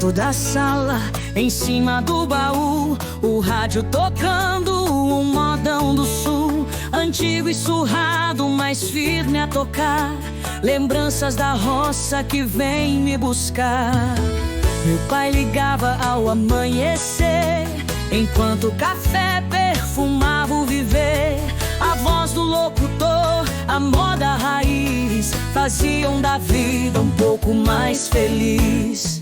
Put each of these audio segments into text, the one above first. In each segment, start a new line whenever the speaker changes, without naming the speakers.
canto da sala, em cima do baú, o rádio tocando um modão do sul, antigo e surrado, mas firme a tocar, lembranças da roça que vem me buscar. Meu pai ligava ao amanhecer, enquanto o café perfumava o viver. A voz do locutor, a moda raiz, faziam da vida um pouco mais feliz.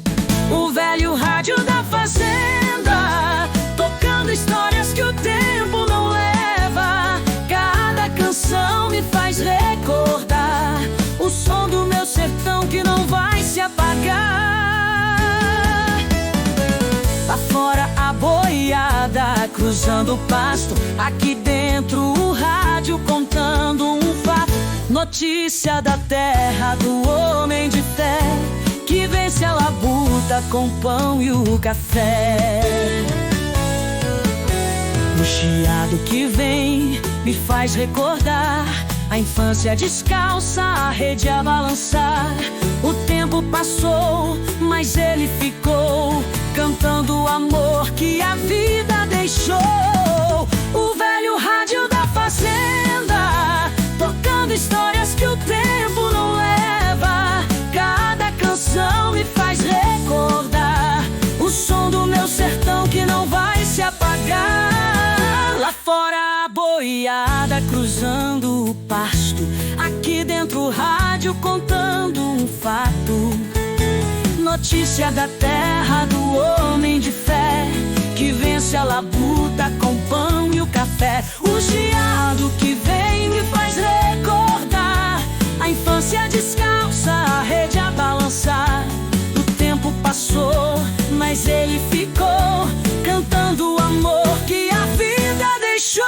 O velho rádio da fazenda, tocando histórias que o tempo não leva. Cada canção me faz recordar o som do meu sertão que não vai se apagar. Lá fora a boiada cruzando o pasto, aqui dentro o rádio contando um fato. Notícia da terra do homem de fé, que vence a labuta com o pão e o café. O chiado que vem me faz recordar a infância descalça, a rede a balançar. O tempo passou, mas ele ficou, cantando o amor que a vida deixou. O velho rádio da fazenda, tocando histórias que o tempo não leva. Cada canção me faz recordar o som do meu sertão que não vai se apagar. Lá fora a boiada cruzando o pasto, aqui dentro o rádio contando um fato. Notícia da terra do homem de fé, que vence a labuta com o pão e o café. O chiado que vem me faz recordar a infância descalça, a rede a balançar. O tempo passou, mas ele ficou, cantando o amor que a vida deixou.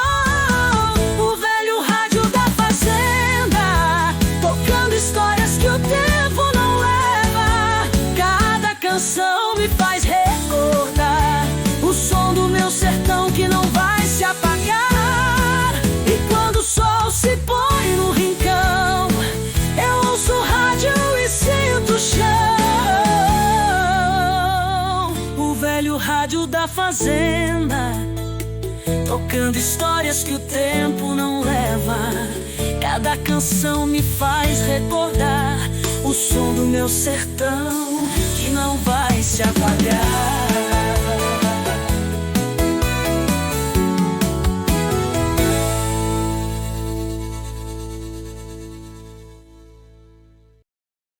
O velho rádio da fazenda, tocando histórias que o tempo não leva. Cada canção me faz recordar o som do meu sertão que não vai se apagar. E quando o sol se põe no rincão, eu ouço o rádio e sinto o chão. O velho rádio da fazenda, tocando histórias que o tempo não leva. Cada canção me faz recordar o som do meu sertão que não vai se apagar.